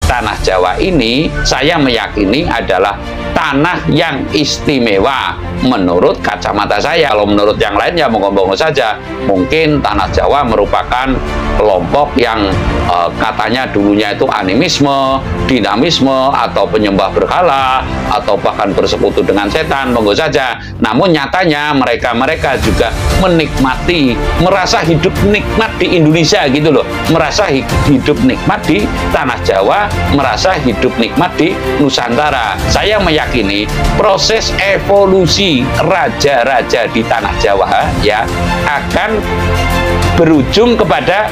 tanah Jawa ini saya meyakini adalah tanah yang istimewa menurut kacamata saya. Kalau menurut yang lain ya monggo-monggo saja. Mungkin tanah Jawa merupakan kelompok yang katanya dulunya itu animisme, dinamisme, atau penyembah berhala, atau bahkan bersekutu dengan setan, monggo saja. Namun nyatanya mereka juga menikmati, merasa hidup nikmat di Indonesia gitu loh, merasa hidup nikmat di tanah Jawa, merasa hidup nikmat di Nusantara. Saya meyakini proses evolusi raja-raja di tanah Jawa ya akan berujung kepada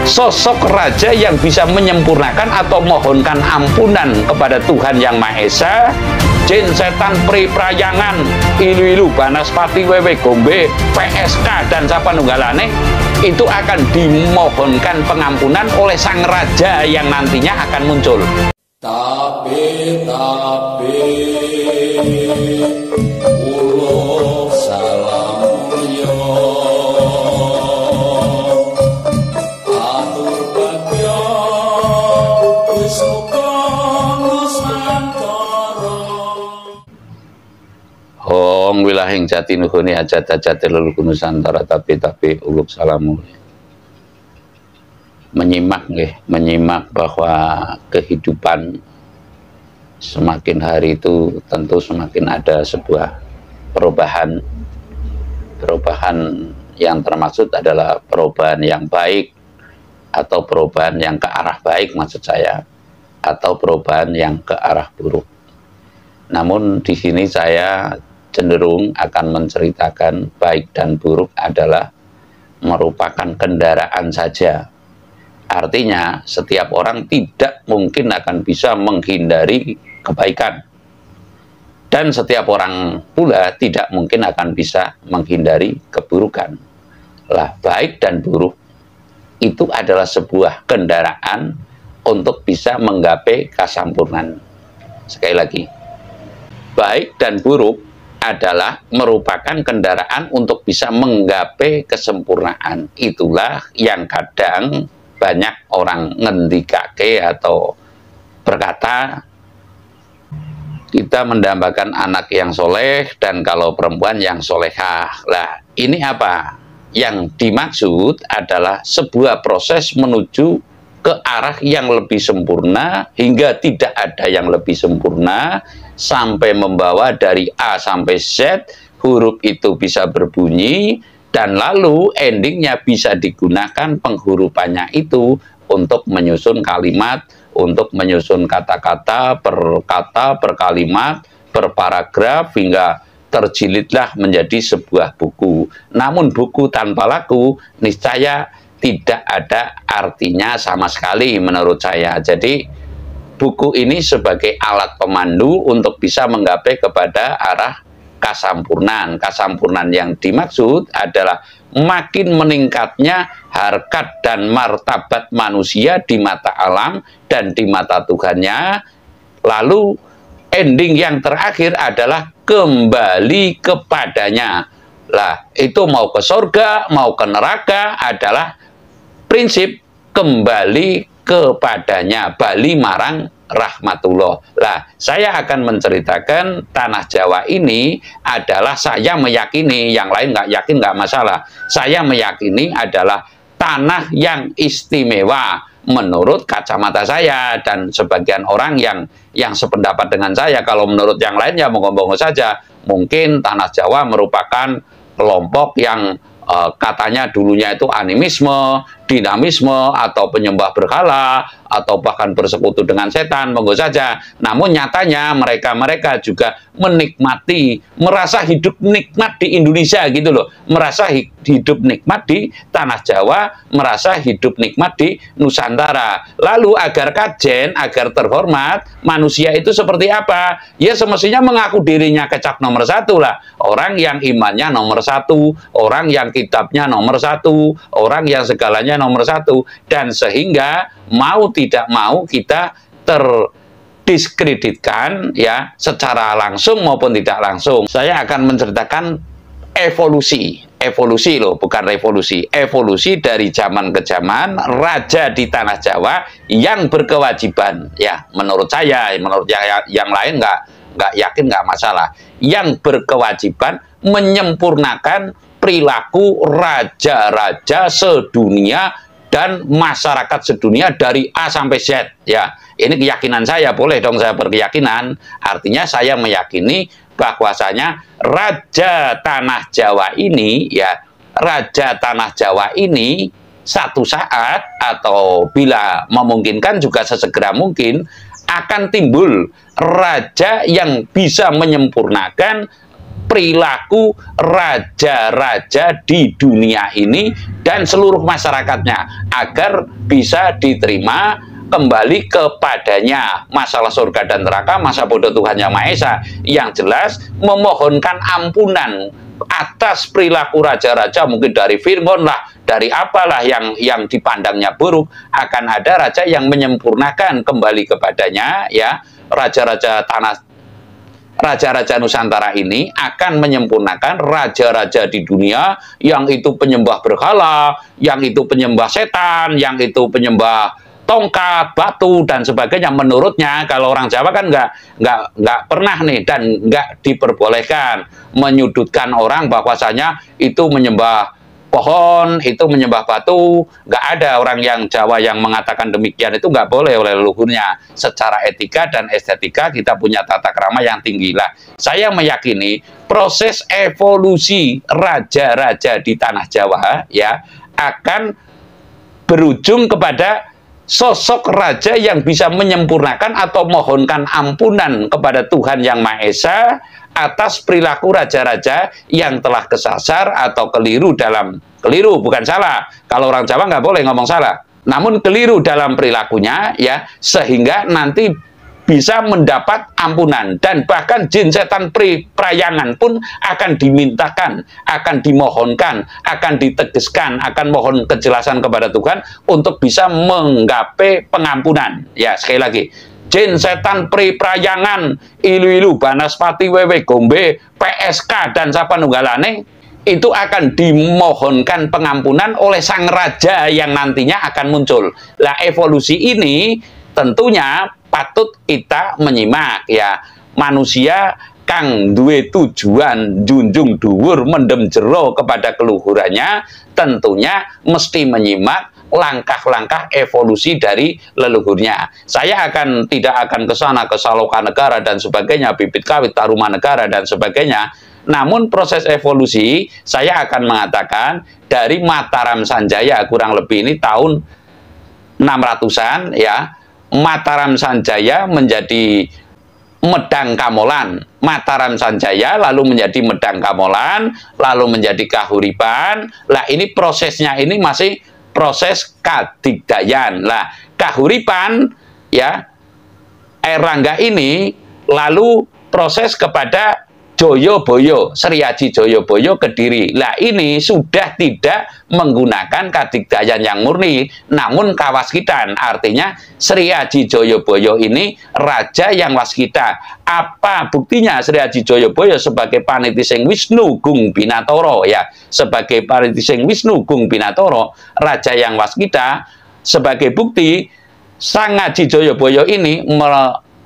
sosok raja yang bisa menyempurnakan atau mohonkan ampunan kepada Tuhan Yang Maha Esa. Jin, setan, pri, prayangan, ilu-ilu, banaspati, wewe, gombe, PSK, dan siapa nunggalane itu akan dimohonkan pengampunan oleh sang raja yang nantinya akan muncul. Tapi ulo salam yo atur bagyo wis muga nusantara Hong wilahing jati nuhuni ajat-ajat leluhur Nusantara tapi uluk salamu. Menyimak bahwa kehidupan semakin hari itu tentu semakin ada sebuah perubahan yang termaksud adalah perubahan yang baik atau perubahan yang ke arah baik maksud saya, atau perubahan yang ke arah buruk. Namun di sini saya cenderung akan menceritakan baik dan buruk adalah merupakan kendaraan saja. Artinya setiap orang tidak mungkin akan bisa menghindari kebaikan, dan setiap orang pula tidak mungkin akan bisa menghindari keburukan. Lah, baik dan buruk itu adalah sebuah kendaraan untuk bisa menggapai kesempurnaan. Sekali lagi, baik dan buruk adalah merupakan kendaraan untuk bisa menggapai kesempurnaan. Itulah yang kadang banyak orang ngendikake atau berkata kita mendambakan anak yang soleh dan kalau perempuan yang solehah. Lah, ini apa? Yang dimaksud adalah sebuah proses menuju ke arah yang lebih sempurna hingga tidak ada yang lebih sempurna sampai membawa dari A sampai Z, huruf itu bisa berbunyi dan lalu endingnya bisa digunakan penghurufannya itu untuk menyusun kalimat, untuk menyusun kata-kata, per kata, per kalimat, per paragraf, hingga terjilidlah menjadi sebuah buku. Namun buku tanpa laku niscaya tidak ada artinya sama sekali menurut saya. Jadi buku ini sebagai alat pemandu untuk bisa menggapai kepada arah kesempurnaan. Kesempurnaan yang dimaksud adalah makin meningkatnya harkat dan martabat manusia di mata alam dan di mata Tuhannya. Lalu ending yang terakhir adalah kembali kepadanya. Lah, itu mau ke surga, mau ke neraka adalah prinsip kembali kepadanya, bali marang rahmatullah. Lah, saya akan menceritakan tanah Jawa ini adalah saya meyakini, yang lain nggak yakin nggak masalah. Saya meyakini adalah tanah yang istimewa menurut kacamata saya dan sebagian orang yang sependapat dengan saya. Kalau menurut yang lain ya monggo-monggo saja. Mungkin tanah Jawa merupakan kelompok yang katanya dulunya itu animisme, dinamisme, atau penyembah berhala, atau bahkan bersekutu dengan setan, monggo saja. Namun nyatanya mereka juga menikmati, merasa hidup nikmat di Indonesia gitu loh, merasa hidup nikmat di tanah Jawa, merasa hidup nikmat di Nusantara. Lalu agar kajen, agar terhormat, manusia itu seperti apa? Ya semestinya mengaku dirinya kecap nomor satu lah. Orang yang imannya nomor satu, orang yang kitabnya nomor satu, orang yang segalanya nomor satu, dan sehingga mau tidak mau kita terdiskreditkan ya secara langsung maupun tidak langsung. Saya akan menceritakan evolusi loh, bukan revolusi, evolusi dari zaman ke zaman. Raja di tanah Jawa yang berkewajiban, ya menurut saya, menurut yang lain nggak yakin, nggak masalah, yang berkewajiban menyempurnakan perilaku raja-raja sedunia dan masyarakat sedunia dari A sampai Z. Ya, ini keyakinan saya, boleh dong saya berkeyakinan. Artinya saya meyakini bahwasanya Raja Tanah Jawa ini, ya, Raja Tanah Jawa ini satu saat atau bila memungkinkan juga sesegera mungkin akan timbul raja yang bisa menyempurnakan perilaku raja-raja di dunia ini dan seluruh masyarakatnya agar bisa diterima kembali kepadanya. Masalah surga dan neraka, masa bodoh Tuhan Yang Maha Esa. Yang jelas memohonkan ampunan atas perilaku raja-raja, mungkin dari Fir'aun lah, dari apalah yang dipandangnya buruk. Akan ada raja yang menyempurnakan kembali kepadanya, ya. Raja-raja Nusantara ini akan menyempurnakan raja-raja di dunia yang itu penyembah berhala, yang itu penyembah setan, yang itu penyembah tongkat, batu, dan sebagainya. Menurutnya, kalau orang Jawa kan nggak pernah nih, dan nggak diperbolehkan menyudutkan orang bahwasanya itu menyembah pohon, itu menyembah batu. Nggak ada orang yang Jawa yang mengatakan demikian. Itu nggak boleh oleh leluhurnya. Secara etika dan estetika kita punya tata krama yang tinggi lah. Saya meyakini proses evolusi raja-raja di tanah Jawa, ya, akan berujung kepada sosok raja yang bisa menyempurnakan atau mohonkan ampunan kepada Tuhan Yang Maha Esa atas perilaku raja-raja yang telah kesasar atau keliru bukan salah. Kalau orang Jawa nggak boleh ngomong salah. Namun keliru dalam perilakunya, ya, sehingga nanti bisa mendapat ampunan. Dan bahkan jin setan prayangan pun akan dimintakan, akan dimohonkan, akan ditegaskan, akan mohon kejelasan kepada Tuhan untuk bisa menggapai pengampunan. Ya, sekali lagi, jin setan prayangan, ilu-ilu, banaspati, wewe, gombe, PSK, dan sapanunggalane itu akan dimohonkan pengampunan oleh sang raja yang nantinya akan muncul. Lah, evolusi ini tentunya patut kita menyimak, ya. Manusia kang duwe tujuan junjung dhuwur mendem jero kepada keluhurannya tentunya mesti menyimak langkah-langkah evolusi dari leluhurnya. Saya tidak akan ke sana, ke Saloka Negara dan sebagainya, Bibit Kawit, Tarumanegara dan sebagainya. Namun proses evolusi saya akan mengatakan dari Mataram Sanjaya, kurang lebih ini tahun 600-an, ya. Mataram Sanjaya menjadi Medang Kamolan, Mataram Sanjaya lalu menjadi Medang Kamolan, lalu menjadi Kahuripan. Lah, ini prosesnya ini masih proses kadigdayan. Lah, Kahuripan, ya, Airlangga ini lalu proses kepada Joyoboyo, Sri Aji Joyoboyo Kediri. Lah, ini sudah tidak menggunakan kadigdayan yang murni, namun kawaskitan. Artinya Sri Aji Joyoboyo ini raja yang waskita. Apa buktinya? Sri Aji Joyoboyo sebagai paniti sing Wisnu Gung Binatoro, ya, sebagai paniti sing Wisnu Gung Binatoro, raja yang waskita. Sebagai bukti, Sang Aji Joyoboyo ini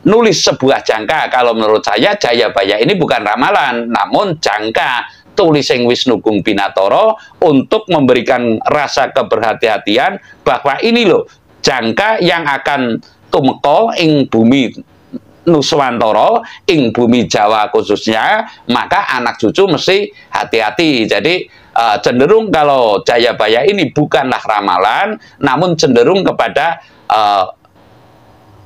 nulis sebuah jangka. Kalau menurut saya Jayabaya ini bukan ramalan, namun jangka tulis sing Wisnu Gung Binatoro untuk memberikan rasa keberhati-hatian bahwa ini loh jangka yang akan tumeka ing bumi Nuswantara, ing bumi Jawa khususnya, maka anak cucu mesti hati-hati. Jadi cenderung kalau Jayabaya ini bukanlah ramalan, namun cenderung kepada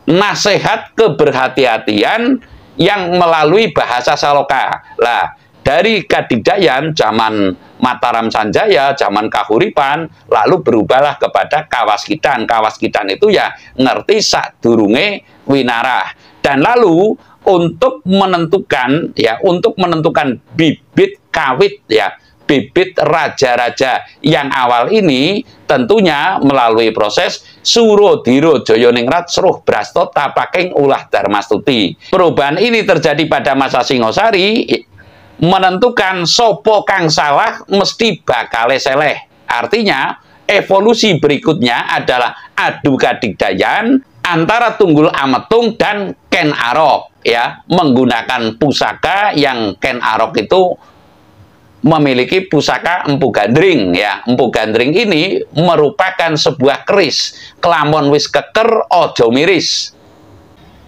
nasihat keberhati-hatian yang melalui bahasa Saloka. Lah, dari kadigdayan zaman Mataram Sanjaya, zaman Kahuripan, lalu berubahlah kepada kawaskitan. Kawaskitan itu ya ngerti sadurunge winarah. Dan lalu untuk menentukan, ya, untuk menentukan bibit kawit, ya, bibit raja-raja yang awal ini tentunya melalui proses Surodiro Joyoningrat Sruh Brasto Tapaking Ulah Darmastuti. Perubahan ini terjadi pada masa Singosari, menentukan sopo kang salah mesti bakal seleh. Artinya evolusi berikutnya adalah adu kadigdayan antara Tunggul Ametung dan Ken Arok, ya, menggunakan pusaka yang Ken Arok itu memiliki pusaka Empu Gandring, ya. Empu Gandring ini merupakan sebuah keris, kelamun wis keker ojo miris.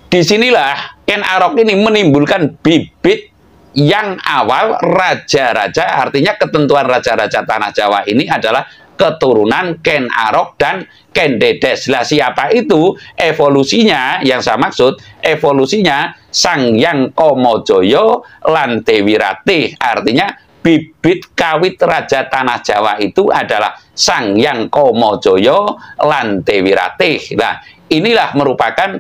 Disinilah Ken Arok ini menimbulkan bibit yang awal raja-raja, artinya ketentuan raja-raja tanah Jawa ini adalah keturunan Ken Arok dan Ken Dedes. Lah siapa itu? Evolusinya yang saya maksud, evolusinya Sangyang Kamajaya lan Dewi Ratih. Artinya bibit kawit raja tanah Jawa itu adalah Sangyang Kamajaya lan Dewi Ratih. Nah, inilah merupakan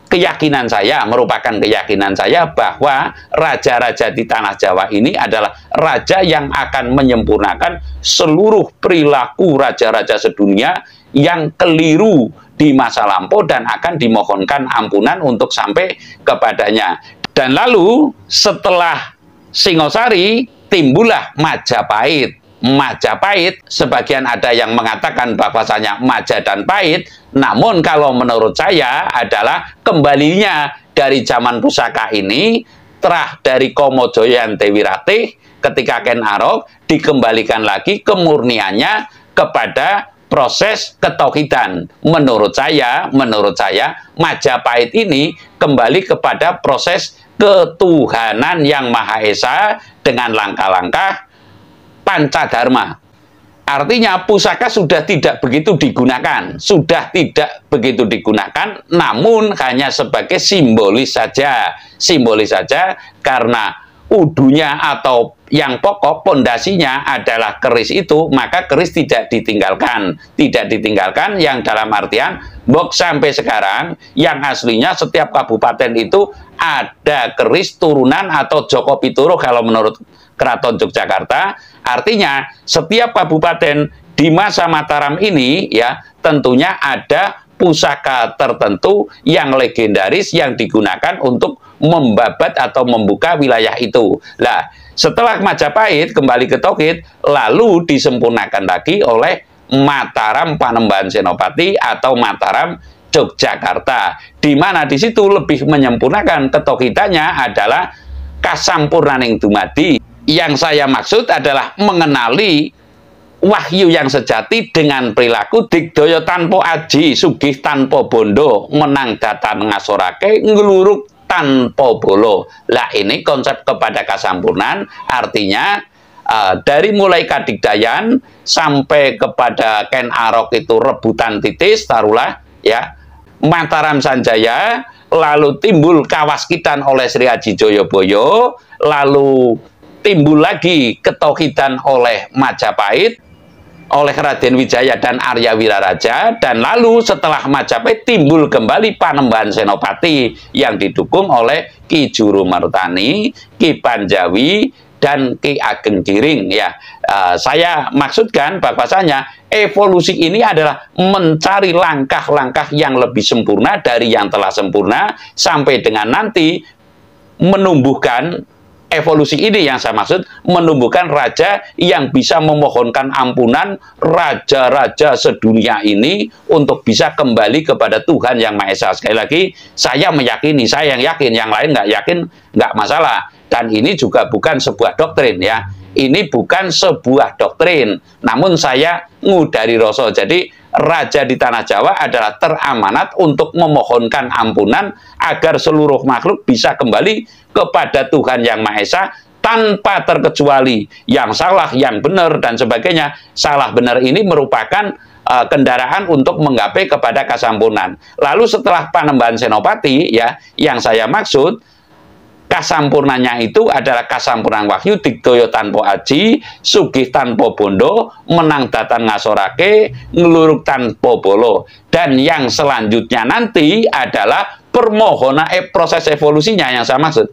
keyakinan saya bahwa raja-raja di tanah Jawa ini adalah raja yang akan menyempurnakan seluruh perilaku raja-raja sedunia yang keliru di masa lampau dan akan dimohonkan ampunan untuk sampai kepadanya. Dan lalu setelah Singosari timbullah Majapahit. Majapahit, sebagian ada yang mengatakan bahwasanya Maja dan Pahit, namun kalau menurut saya adalah kembalinya dari zaman pusaka ini, terah dari Kamajaya Dewi Ratih ketika Ken Arok dikembalikan lagi kemurniannya kepada proses ketauhidan. Menurut saya Majapahit ini kembali kepada proses ketuhanan yang Maha Esa dengan langkah-langkah Pancadharma. Artinya pusaka sudah tidak begitu digunakan, namun hanya sebagai simbolis saja karena udunya atau yang pokok pondasinya adalah keris itu, maka keris tidak ditinggalkan yang dalam artian bok sampai sekarang yang aslinya setiap kabupaten itu ada keris turunan atau Joko Pituro kalau menurut Keraton Yogyakarta. Artinya setiap kabupaten di masa Mataram ini ya tentunya ada pusaka tertentu yang legendaris yang digunakan untuk membabat atau membuka wilayah itu. Lah, setelah Majapahit kembali ke tauhid, lalu disempurnakan lagi oleh Mataram Panembahan Senopati atau Mataram Yogyakarta, di mana di situ lebih menyempurnakan ketauhidannya adalah kasampurnaning dumadi. Yang saya maksud adalah mengenali wahyu yang sejati dengan perilaku digdaya tanpa aji, sugih tanpa bondo, menang datan ngasorake, ngeluruk tanpa bolo. Lah ini konsep kepada kasampurnaan, artinya dari mulai kadigdayan sampai kepada Ken Arok itu rebutan titis, taruhlah ya, Mataram Sanjaya, lalu timbul kawaskitan oleh Sri Aji Joyoboyo, lalu timbul lagi ketauhidan oleh Majapahit, oleh Raden Wijaya dan Arya Wiraraja, dan lalu setelah Majapahit timbul kembali Panembahan Senopati yang didukung oleh Ki Juru Martani, Ki Panjawi, dan Ki Ageng Giring. Ya, saya maksudkan bahwasanya evolusi ini adalah mencari langkah-langkah yang lebih sempurna dari yang telah sempurna sampai dengan nanti menumbuhkan evolusi ini yang saya maksud menumbuhkan raja yang bisa memohonkan ampunan raja-raja sedunia ini untuk bisa kembali kepada Tuhan Yang Maha Esa. Sekali lagi, saya meyakini, saya yang yakin, yang lain nggak yakin, nggak masalah. Dan ini juga bukan sebuah doktrin ya. Ini bukan sebuah doktrin, namun saya ngudari rasa. Jadi raja di tanah Jawa adalah teramanat untuk memohonkan ampunan agar seluruh makhluk bisa kembali kepada Tuhan Yang Maha Esa tanpa terkecuali yang salah, yang benar, dan sebagainya. Salah benar ini merupakan kendaraan untuk menggapai kepada kesampurnaan. Lalu setelah Panembahan Senopati ya, yang saya maksud kasampurnanya itu adalah kasampurnaan wahyu digdaya tanpa aji, sugih tanpa bondo, menang datan ngasorake, ngeluruk tanpa bolo. Dan yang selanjutnya nanti adalah permohonan proses evolusinya yang saya maksud.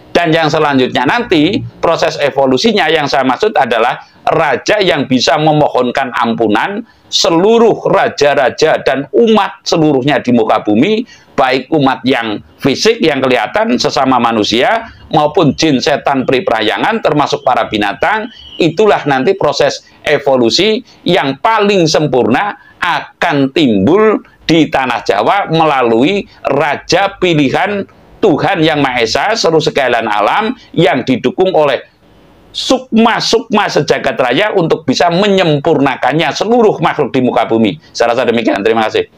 Dan yang selanjutnya nanti proses evolusinya yang saya maksud adalah raja yang bisa memohonkan ampunan seluruh raja-raja dan umat seluruhnya di muka bumi baik umat yang fisik yang kelihatan sesama manusia maupun jin, setan, peri, prayangan termasuk para binatang. Itulah nanti proses evolusi yang paling sempurna akan timbul di tanah Jawa melalui raja pilihan Tuhan Yang Maha Esa seluruh segala alam yang didukung oleh sukma-sukma sejagat raya untuk bisa menyempurnakannya seluruh makhluk di muka bumi. Saya rasa demikian. Terima kasih.